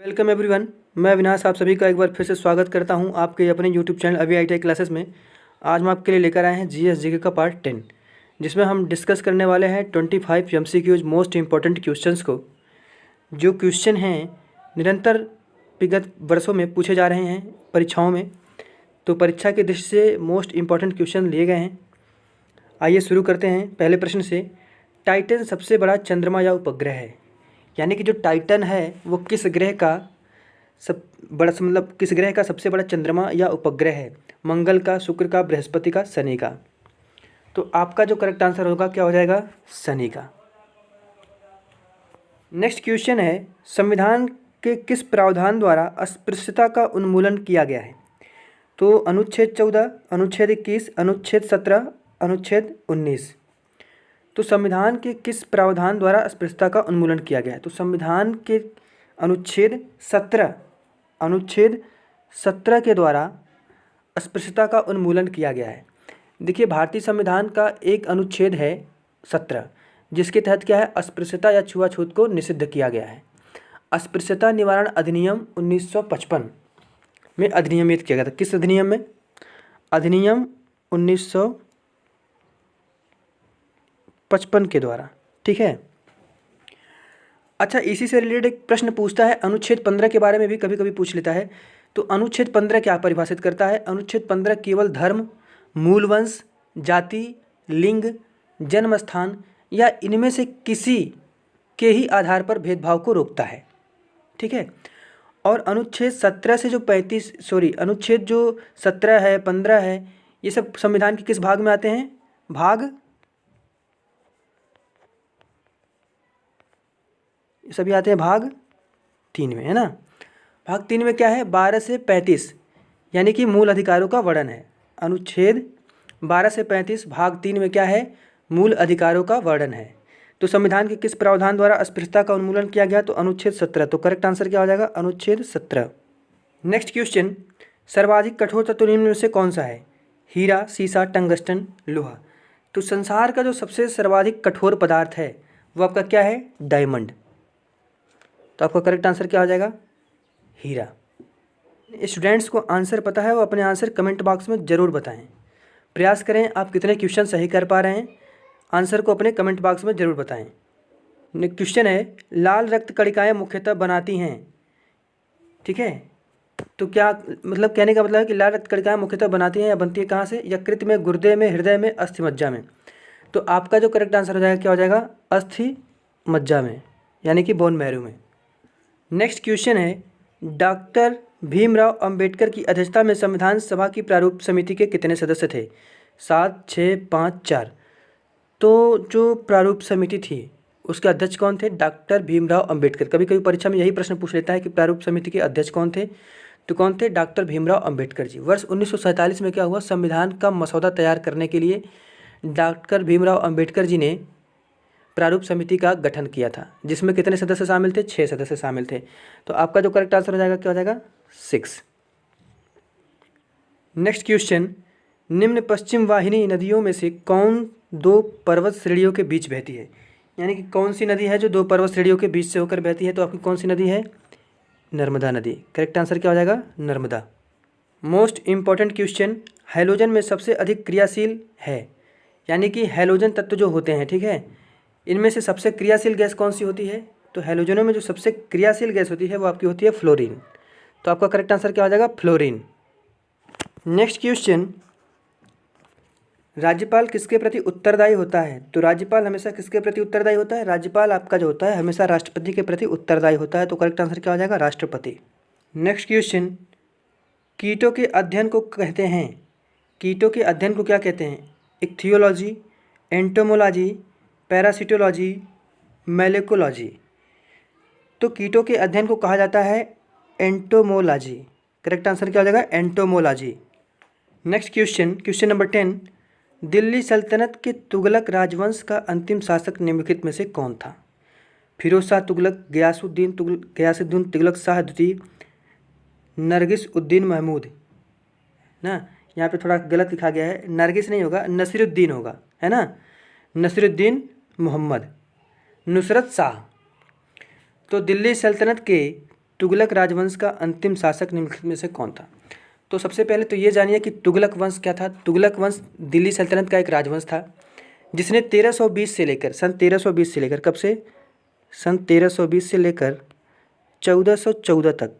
Welcome everyone. मैं अविनाश आप सभी का एक बार फिर से स्वागत करता हूं आपके अपने यूट्यूब चैनल अभी ITI क्लासेस में। आज हम आपके लिए लेकर आए हैं GS का पार्ट 10, जिसमें हम डिस्कस करने वाले हैं 25 MCQs मोस्ट इंपॉर्टेंट क्वेश्चंस को। जो क्वेश्चन हैं निरंतर विगत वर्षों में पूछे जा रहे हैं परीक्षाओं में, तो परीक्षा की दृष्टि से मोस्ट इंपॉर्टेंट क्वेश्चन लिए गए हैं। आइए शुरू करते हैं पहले प्रश्न से। टाइटन सबसे बड़ा चंद्रमा या उपग्रह है, यानी कि जो टाइटन है वो किस ग्रह का किस ग्रह का सबसे बड़ा चंद्रमा या उपग्रह है? मंगल का, शुक्र का, बृहस्पति का, शनि का। तो आपका जो करेक्ट आंसर होगा क्या हो जाएगा? शनि का। नेक्स्ट क्वेश्चन है, संविधान के किस प्रावधान द्वारा अस्पृश्यता का उन्मूलन किया गया है? तो अनुच्छेद 14, अनुच्छेद 21, अनुच्छेद 17, अनुच्छेद 19। तो संविधान के किस प्रावधान द्वारा अस्पृश्यता का उन्मूलन किया गया है? तो संविधान के अनुच्छेद 17 के द्वारा अस्पृश्यता का उन्मूलन किया गया है। देखिए, भारतीय संविधान का एक अनुच्छेद है 17, जिसके तहत क्या है? अस्पृश्यता या छुआछूत को निषिद्ध किया गया है। अस्पृश्यता निवारण अधिनियम 1955 में अधिनियमित किया गया था। किस अधिनियम में? अधिनियम 1955 के द्वारा। ठीक है। अच्छा, इसी से रिलेटेड एक प्रश्न पूछता है, अनुच्छेद 15 के बारे में भी कभी कभी पूछ लेता है। तो अनुच्छेद 15 क्या परिभाषित करता है? अनुच्छेद 15 केवल धर्म, मूल वंश, जाति, लिंग, जन्म स्थान या इनमें से किसी के ही आधार पर भेदभाव को रोकता है। ठीक है। और अनुच्छेद 17 से जो अनुच्छेद जो 17 है, 15 है, ये सब संविधान के किस भाग में आते हैं? सभी आते हैं भाग 3 में, है ना। भाग 3 में क्या है? 12 से 35 यानी कि मूल अधिकारों का वर्णन है। अनुच्छेद 12 से 35 भाग 3 में क्या है? मूल अधिकारों का वर्णन है। तो संविधान के किस प्रावधान द्वारा अस्पृश्यता का उन्मूलन किया गया? तो अनुच्छेद 17। तो करेक्ट आंसर क्या हो जाएगा? अनुच्छेद 17। नेक्स्ट क्वेश्चन, सर्वाधिक कठोर तत्व निम्न में से कौन सा है? हीरा, सीसा, टंगस्टन, लोहा। तो संसार का जो सबसे सर्वाधिक कठोर पदार्थ है वो आपका क्या है? डायमंड। तो आपका करेक्ट आंसर क्या हो जाएगा? हीरा। स्टूडेंट्स को आंसर पता है वो अपने आंसर कमेंट बॉक्स में ज़रूर बताएं। प्रयास करें आप कितने क्वेश्चन सही कर पा रहे हैं, आंसर को अपने कमेंट बॉक्स में ज़रूर बताएं। क्वेश्चन है, लाल रक्त कणिकाएँ मुख्यतः बनाती हैं। ठीक है। तो क्या मतलब, कहने का मतलब है कि लाल रक्त कणिकाएँ मुख्यतः बनाती हैं या बनती है कहाँ से? यकृत में, गुर्दे में, हृदय में, अस्थि मज्जा में। तो आपका जो करेक्ट आंसर हो जाएगा क्या हो जाएगा? अस्थि मज्जा में, यानी कि बोन मैरो में। नेक्स्ट क्वेश्चन है, डॉक्टर भीमराव अंबेडकर की अध्यक्षता में संविधान सभा की प्रारूप समिति के कितने सदस्य थे? 7, 6, 5, 4। तो जो प्रारूप समिति थी उसके अध्यक्ष कौन थे? डॉक्टर भीमराव अंबेडकर। कभी कभी परीक्षा में यही प्रश्न पूछ लेता है कि प्रारूप समिति के अध्यक्ष कौन थे? तो कौन थे? डॉक्टर भीमराव अंबेडकर जी। वर्ष 1947 में क्या हुआ? संविधान का मसौदा तैयार करने के लिए डॉक्टर भीमराव अंबेडकर जी ने प्रारूप समिति का गठन किया था, जिसमें कितने सदस्य शामिल थे? 6 सदस्य शामिल थे। तो आपका जो करेक्ट आंसर हो जाएगा क्या हो जाएगा? 6। नेक्स्ट क्वेश्चन, निम्न पश्चिम वाहिनी नदियों में से कौन 2 पर्वत श्रेणियों के बीच बहती है? यानी कि कौन सी नदी है जो 2 पर्वत श्रेणियों के बीच से होकर बहती है? तो आपकी कौन सी नदी है? नर्मदा नदी। करेक्ट आंसर क्या हो जाएगा? Narmada. Most important question, halogen में सबसे अधिक क्रियाशील है, यानी कि हैलोजन तत्व जो होते हैं, ठीक है, इनमें से सबसे क्रियाशील गैस कौन सी होती है? तो हैलोजनों में जो सबसे क्रियाशील गैस होती है वो आपकी होती है फ्लोरीन। तो आपका करेक्ट आंसर क्या हो जाएगा? फ्लोरीन। नेक्स्ट क्वेश्चन, राज्यपाल किसके प्रति उत्तरदायी होता है? तो राज्यपाल हमेशा किसके प्रति उत्तरदायी होता है? राज्यपाल आपका जो होता है हमेशा राष्ट्रपति के प्रति उत्तरदायी होता है। तो करेक्ट आंसर क्या हो जाएगा? राष्ट्रपति। नेक्स्ट क्वेश्चन, कीटों के अध्ययन को कहते हैं, कीटों के अध्ययन को क्या कहते हैं? Ichthyology, entomology, parasitology, मैलेकोलॉजी। तो कीटों के अध्ययन को कहा जाता है एंटोमोलॉजी। करेक्ट आंसर क्या हो जाएगा? Entomology. Next question, question number 10, Delhi सल्तनत के तुगलक राजवंश का अंतिम शासक निम्नलिखित में से कौन था? फिरोज शाह तुगलक, गयासुद्दीन तुगलक शाह द्वितीय, नरगिस उद्दीन महमूद। ना, यहाँ पे थोड़ा गलत लिखा गया है, नरगिस नहीं होगा, नसीरुद्दीन होगा, है ना, नसीरुद्दीन मोहम्मद, नुसरत शाह। तो दिल्ली सल्तनत के तुगलक राजवंश का अंतिम शासक निम्नलिखित में से कौन था? तो सबसे पहले तो ये जानिए कि तुगलक वंश क्या था। तुगलक वंश दिल्ली सल्तनत का एक राजवंश था जिसने 1320 से लेकर सन 1320 से लेकर कब से सन 1320 से लेकर 1414 तक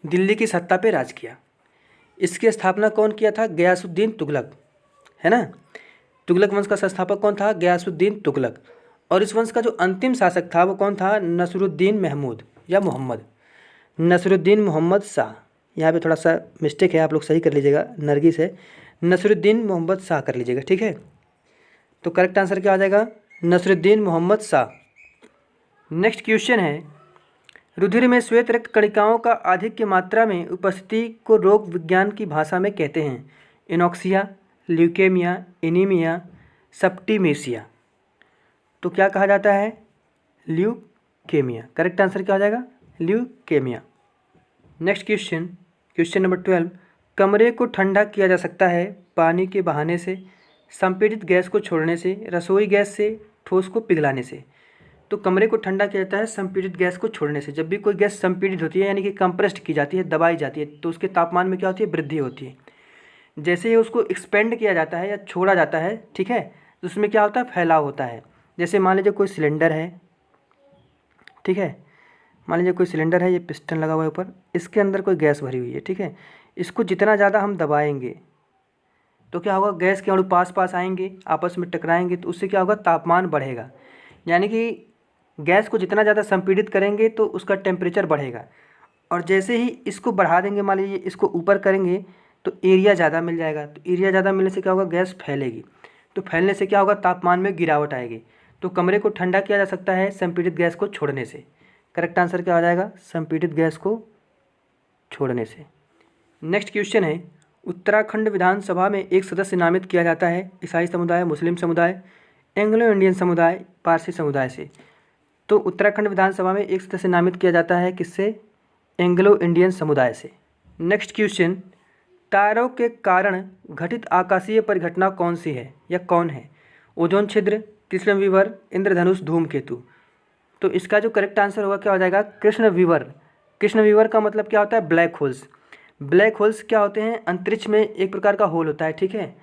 दिल्ली की सत्ता पे राज किया। इसकी स्थापना कौन किया था? गयासुद्दीन तुगलक, है ना। तुगलक वंश का संस्थापक कौन था? गयासुद्दीन तुगलक। और इस वंश का जो अंतिम शासक था वो कौन था? नसरुद्दीन महमूद या मोहम्मद, नसरुद्दीन मोहम्मद शाह। यहाँ पे थोड़ा सा मिस्टेक है, आप लोग सही कर लीजिएगा। नरगिस है, नसरुद्दीन मोहम्मद शाह कर लीजिएगा, ठीक है। तो करेक्ट आंसर क्या आ जाएगा? नसरुद्दीन मोहम्मद शाह। नेक्स्ट क्वेश्चन है, रुधिर में श्वेत रक्त कणिकाओं का आधिक्य मात्रा में उपस्थिति को रोग विज्ञान की भाषा में कहते हैं? इनॉक्सिया, ल्यूकेमिया, एनीमिया, सेप्टिमेसिया। तो क्या कहा जाता है? ल्यूकेमिया। करेक्ट आंसर क्या हो जाएगा? Leukaemia. Next question, question number 12, कमरे को ठंडा किया जा सकता है पानी के बहाने से, संपीड़ित गैस को छोड़ने से, रसोई गैस से, ठोस को पिघलाने से। तो कमरे को ठंडा किया जाता है संपीड़ित गैस को छोड़ने से। जब भी कोई गैस संपीड़ित होती है यानी कि कंप्रेस्ड की जाती है, दबाई जाती है, तो उसके तापमान में क्या होती है? वृद्धि होती है। जैसे ही उसको एक्सपेंड किया जाता है या छोड़ा जाता है, ठीक है, तो उसमें क्या होता है? फैलाव होता है। जैसे मान लीजिए कोई सिलेंडर है, ठीक है, मान लीजिए कोई सिलेंडर है, ये पिस्टन लगा हुआ है ऊपर, इसके अंदर कोई गैस भरी हुई है, ठीक है। इसको जितना ज़्यादा हम दबाएंगे तो क्या होगा? गैस के अणु पास पास आएंगे, आपस में टकराएंगे, तो उससे क्या होगा? तापमान बढ़ेगा। यानी कि गैस को जितना ज़्यादा संपीड़ित करेंगे तो उसका टेम्परेचर बढ़ेगा। और जैसे ही इसको बढ़ा देंगे, मान लीजिए इसको ऊपर करेंगे, तो एरिया ज़्यादा मिल जाएगा। तो एरिया ज़्यादा मिलने से क्या होगा? गैस फैलेगी। तो फैलने से क्या होगा? तापमान में गिरावट आएगी। तो कमरे को ठंडा किया जा सकता है संपीड़ित गैस को छोड़ने से। करेक्ट आंसर क्या हो जाएगा? संपीड़ित गैस को छोड़ने से। नेक्स्ट क्वेश्चन है, उत्तराखंड विधानसभा में एक सदस्य नामित किया जाता है ईसाई समुदाय, मुस्लिम समुदाय, एंग्लो इंडियन समुदाय, पारसी समुदाय से। तो उत्तराखंड विधानसभा में एक सदस्य नामित किया जाता है किससे? एंग्लो इंडियन समुदाय से। नेक्स्ट क्वेश्चन, तारों के कारण घटित आकाशीय परिघटना कौन सी है या कौन है? ओजोन छिद्र, कृष्ण विवर, इंद्रधनुष, धूमकेतु। तो इसका जो करेक्ट आंसर होगा क्या हो जाएगा? कृष्ण विवर। कृष्ण विवर का मतलब क्या होता है? Black holes. ब्लैक होल्स क्या होते हैं? अंतरिक्ष में एक प्रकार का होल होता है, ठीक है।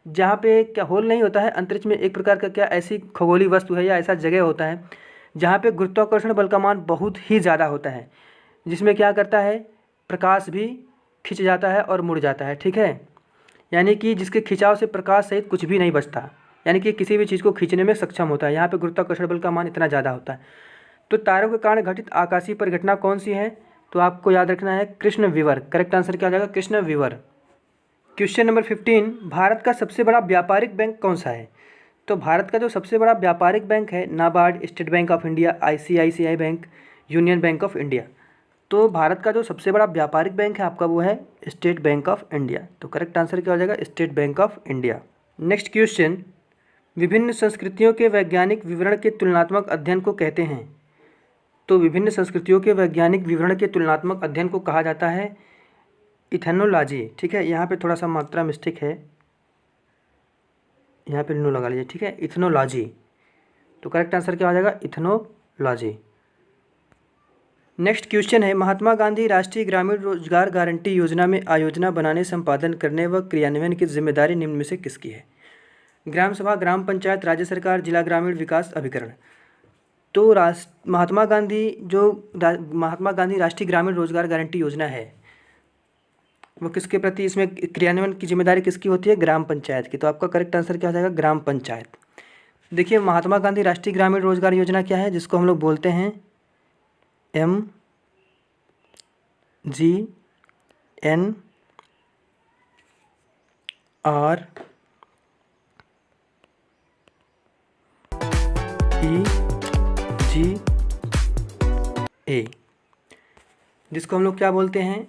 जहाँ पे क्या होल नहीं होता है, अंतरिक्ष में एक प्रकार का क्या ऐसी खगोलीय वस्तु है या ऐसा जगह होता है जहाँ पे गुरुत्वाकर्षण बल का मान बहुत ही ज़्यादा होता है, जिसमें क्या करता है? प्रकाश भी खिंच जाता है और मुड़ जाता है, ठीक है। यानी कि जिसके खिंचाव से प्रकाश सहित कुछ भी नहीं बचता, यानी कि किसी भी चीज़ को खींचने में सक्षम होता है। यहाँ पे गुरुत्वाकर्षण बल का मान इतना ज़्यादा होता है। तो तारों के कारण घटित आकाशीय परिघटना कौन सी है? तो आपको याद रखना है कृष्ण विवर। करेक्ट आंसर क्या हो जाएगा? कृष्ण विवर। क्वेश्चन नंबर 15, भारत का सबसे बड़ा व्यापारिक बैंक कौन सा है? तो भारत का जो सबसे बड़ा व्यापारिक बैंक है, NABARD, state bank of India, ICICI bank, union bank of India. तो भारत का जो सबसे बड़ा व्यापारिक बैंक है आपका वो है स्टेट बैंक ऑफ इंडिया। तो करेक्ट आंसर क्या हो जाएगा? State bank of India. Next question, विभिन्न संस्कृतियों के वैज्ञानिक विवरण के तुलनात्मक अध्ययन को कहते हैं? तो विभिन्न संस्कृतियों के वैज्ञानिक विवरण के तुलनात्मक अध्ययन को कहा जाता है इथनोलॉजी, ठीक है। यहाँ पे थोड़ा सा मात्रा मिस्टेक है, यहाँ पे नो लगा लीजिए, ठीक है, इथनोलॉजी। तो करेक्ट आंसर क्या हो जाएगा? इथनोलॉजी। नेक्स्ट क्वेश्चन है, महात्मा गांधी राष्ट्रीय ग्रामीण रोजगार गारंटी योजना में आयोजना बनाने, संपादन करने व क्रियान्वयन की जिम्मेदारी निम्न में से किसकी है? ग्राम सभा, ग्राम पंचायत, राज्य सरकार, जिला ग्रामीण विकास अभिकरण। तो महात्मा गांधी राष्ट्रीय ग्रामीण रोजगार गारंटी योजना है वो किसके प्रति, इसमें क्रियान्वयन की जिम्मेदारी किसकी होती है? ग्राम पंचायत की। तो आपका करेक्ट आंसर क्या हो जाएगा? ग्राम पंचायत। देखिए, महात्मा गांधी राष्ट्रीय ग्रामीण रोजगार योजना क्या है, जिसको हम लोग बोलते हैं MGNREGA, जिसको हम लोग क्या बोलते हैं?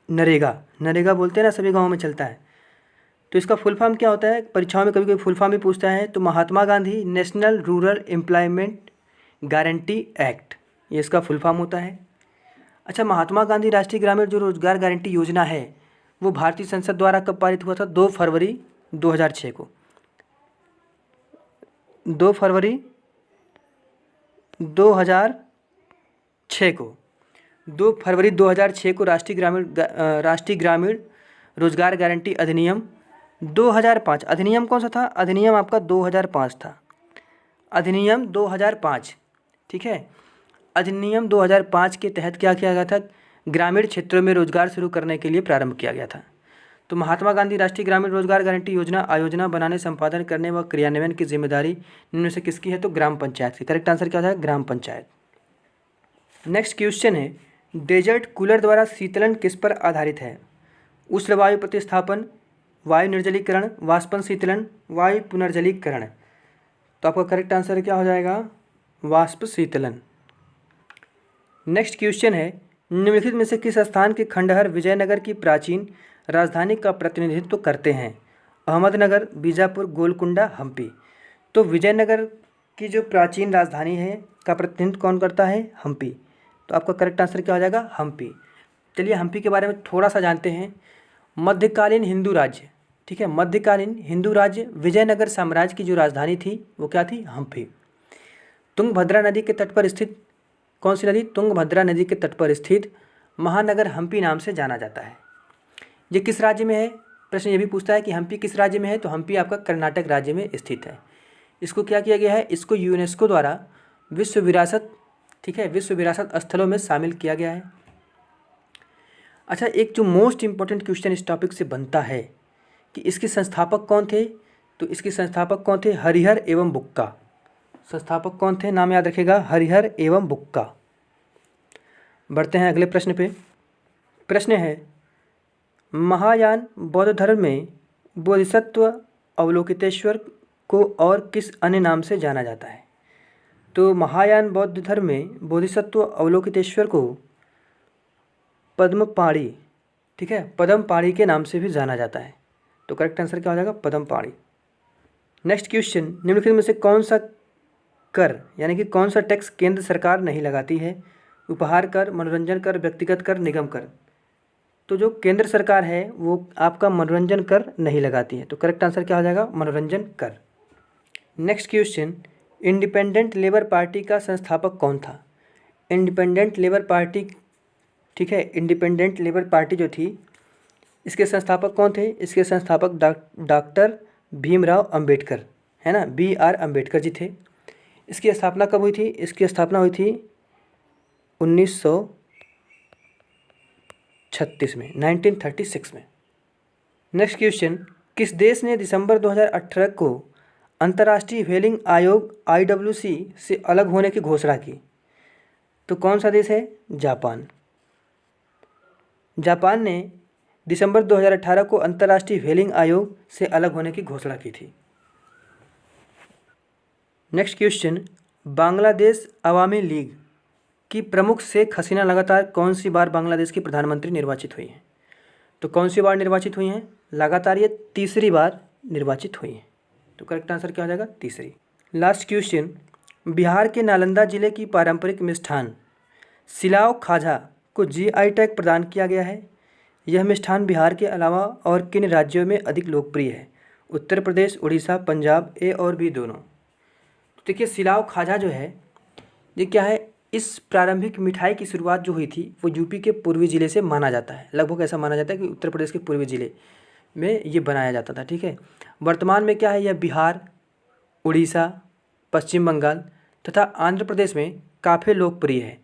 नरेगा। नरेगा बोलते हैं ना, सभी गाँवों में चलता है। तो इसका फुल फॉर्म क्या होता है? परीक्षाओं में कभी कभी फुल फॉर्म भी पूछता है। तो Mahatma Gandhi national rural employment guarantee act, ये इसका फुल फॉर्म होता है। अच्छा, महात्मा गांधी राष्ट्रीय ग्रामीण जो रोजगार गारंटी योजना है वो भारतीय संसद द्वारा कब पारित हुआ था? 2 फरवरी 2006 को। 2 फरवरी 2006 2006 को, 2 फरवरी 2006 को राष्ट्रीय ग्रामीण रोजगार गारंटी अधिनियम 2005, अधिनियम कौन सा था? अधिनियम आपका 2005 था, अधिनियम 2005, ठीक है। अधिनियम 2005 के तहत क्या किया गया था? ग्रामीण क्षेत्रों में रोजगार शुरू करने के लिए प्रारंभ किया गया था। तो महात्मा गांधी राष्ट्रीय ग्रामीण रोजगार गारंटी योजना आयोजना बनाने, संपादन करने व क्रियान्वयन की जिम्मेदारी इनमें से किसकी है? तो ग्राम पंचायत की। करेक्ट आंसर क्या हो जाएगा? ग्राम पंचायत। नेक्स्ट क्वेश्चन है, डेजर्ट कूलर द्वारा शीतलन किस पर आधारित है? उष्ण वायु प्रतिस्थापन, वायु निर्जलीकरण, वाष्पन शीतलन, वायु पुनर्जलीकरण। तो आपका करेक्ट आंसर क्या हो जाएगा? वाष्प शीतलन। नेक्स्ट क्वेश्चन है, निम्नलिखित में से किस स्थान के खंडहर विजयनगर की प्राचीन राजधानी का प्रतिनिधित्व करते हैं? अहमदनगर, बीजापुर, गोलकुंडा, हम्पी। तो विजयनगर की जो प्राचीन राजधानी है का प्रतिनिधित्व कौन करता है? हम्पी। तो आपका करेक्ट आंसर क्या हो जाएगा? हम्पी। चलिए हम्पी के बारे में थोड़ा सा जानते हैं। मध्यकालीन हिंदू राज्य, ठीक है, मध्यकालीन हिंदू राज्य विजयनगर साम्राज्य की जो राजधानी थी वो क्या थी? हम्पी। तुंगभद्रा नदी के तट पर स्थित कौन सी नदी? तुंगभद्रा नदी के तट पर स्थित महानगर हम्पी नाम से जाना जाता है। ये किस राज्य में है? प्रश्न ये भी पूछता है कि हम्पी किस राज्य में है? तो हम्पी आपका कर्नाटक राज्य में स्थित है। इसको क्या किया गया है? इसको यूनेस्को द्वारा विश्व विरासत, ठीक है, विश्व विरासत स्थलों में शामिल किया गया है। अच्छा, एक जो मोस्ट इंपॉर्टेंट क्वेश्चन इस टॉपिक से बनता है कि इसके संस्थापक कौन थे? तो इसके संस्थापक कौन थे? हरिहर एवं बुक्का। संस्थापक कौन थे? नाम याद रखिएगा, हरिहर एवं बुक्का। बढ़ते हैं अगले प्रश्न पे। प्रश्न है, महायान बौद्ध धर्म में बोधिसत्व अवलोकितेश्वर को और किस अन्य नाम से जाना जाता है? तो महायान बौद्ध धर्म में बोधिसत्व अवलोकितेश्वर को पद्मपाणि, ठीक है, पद्मपाणि के नाम से भी जाना जाता है। तो करेक्ट आंसर क्या हो जाएगा? पद्मपाणि। नेक्स्ट क्वेश्चन, निम्नलिखित में से कौन सा कर यानी कि कौन सा टैक्स केंद्र सरकार नहीं लगाती है? उपहार कर, मनोरंजन कर, व्यक्तिगत कर, निगम कर। तो जो केंद्र सरकार है वो आपका मनोरंजन कर नहीं लगाती है। तो करेक्ट आंसर क्या हो जाएगा? मनोरंजन कर। Next question, independent labour party का संस्थापक कौन था? इंडिपेंडेंट लेबर पार्टी, ठीक है, इंडिपेंडेंट लेबर पार्टी जो थी इसके संस्थापक कौन थे? इसके संस्थापक डॉक्टर भीमराव अंबेडकर, है ना, BR अंबेडकर जी थे। इसकी स्थापना कब हुई थी? इसकी स्थापना हुई थी 1936 में, 1936 में। नेक्स्ट क्वेश्चन, किस देश ने दिसंबर 2018 को अंतर्राष्ट्रीय व्हेलिंग आयोग IWC से अलग होने की घोषणा की? तो कौन सा देश है? जापान। जापान ने दिसंबर 2018 को अंतर्राष्ट्रीय व्हेलिंग आयोग से अलग होने की घोषणा की थी। नेक्स्ट क्वेश्चन, बांग्लादेश अवामी लीग की प्रमुख शेख हसीना लगातार कौन सी बार बांग्लादेश की प्रधानमंत्री निर्वाचित हुई हैं? तो कौन सी बार निर्वाचित हुई हैं? लगातार ये तीसरी बार निर्वाचित हुई हैं। तो करेक्ट आंसर क्या हो जाएगा? तीसरी। लास्ट क्वेश्चन, बिहार के नालंदा जिले की पारंपरिक मिष्ठान सिलाव खाजा को GI टैग प्रदान किया गया है। यह मिष्ठान बिहार के अलावा और किन राज्यों में अधिक लोकप्रिय है? उत्तर प्रदेश, उड़ीसा, पंजाब, A और B दोनों। तो देखिए सिलाव खाजा जो है ये क्या है? इस प्रारंभिक मिठाई की शुरुआत जो हुई थी वो यूपी के पूर्वी ज़िले से माना जाता है। लगभग ऐसा माना जाता है कि उत्तर प्रदेश के पूर्वी ज़िले में ये बनाया जाता था, ठीक है। वर्तमान में क्या है? यह बिहार, उड़ीसा, पश्चिम बंगाल तथा आंध्र प्रदेश में काफ़ी लोकप्रिय है।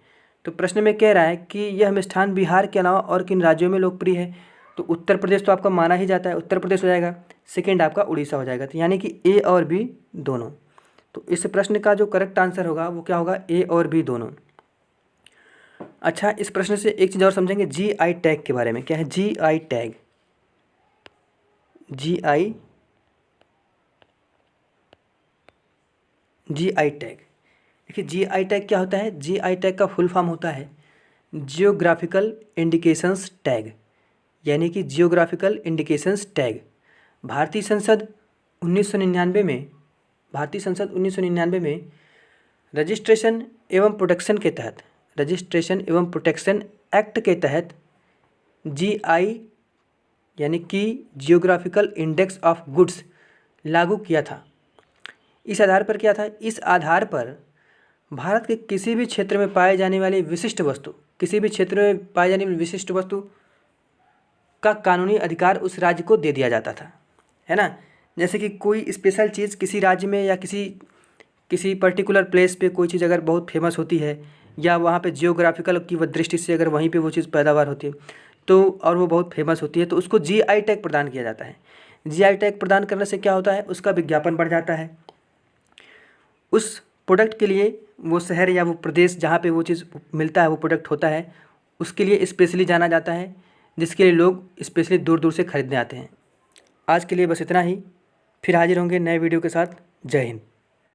तो प्रश्न में कह रहा है कि यह मिष्ठान बिहार के अलावा और किन राज्यों में लोकप्रिय है? तो उत्तर प्रदेश तो आपका माना ही जाता है, उत्तर प्रदेश हो जाएगा। सेकेंड आपका उड़ीसा हो जाएगा। तो यानी कि A और B दोनों। तो इस प्रश्न का जो करेक्ट आंसर होगा वो क्या होगा? A और B दोनों। अच्छा, इस प्रश्न से एक चीज़ और समझेंगे GI टैग के बारे में। क्या है GI टैग? GI टैग, देखिए GI टैग क्या होता है? GI टैग का फुल फॉर्म होता है जियोग्राफिकल इंडिकेशंस टैग, यानी कि जियोग्राफिकल इंडिकेशंस टैग। भारतीय संसद 1999 में रजिस्ट्रेशन एवं प्रोटेक्शन एक्ट के तहत GI यानी कि जियोग्राफिकल इंडेक्स ऑफ गुड्स लागू किया था। इस आधार पर क्या था? इस आधार पर भारत के किसी भी क्षेत्र में पाए जाने वाली विशिष्ट वस्तु, किसी भी क्षेत्र में पाए जाने वाली विशिष्ट वस्तु का कानूनी अधिकार उस राज्य को दे दिया जाता था, है ना। जैसे कि कोई स्पेशल चीज़ किसी राज्य में या किसी पर्टिकुलर प्लेस पे कोई चीज़ अगर बहुत फेमस होती है या वहाँ पे जियोग्राफिकल की दृष्टि से अगर वहीं पे वो चीज़ पैदावार होती है तो और वो बहुत फेमस होती है तो उसको जीआई टैग प्रदान किया जाता है। जीआई टैग प्रदान करने से क्या होता है, उसका विज्ञापन बढ़ जाता है। उस प्रोडक्ट के लिए वो शहर या वो प्रदेश जहाँ पे वो चीज़ मिलता है, वो प्रोडक्ट होता है, उसके लिए स्पेशली जाना जाता है, जिसके लिए लोग स्पेशली दूर दूर से खरीदने आते हैं। आज के लिए बस इतना ही, फिर हाजिर होंगे नए वीडियो के साथ। जय हिंद।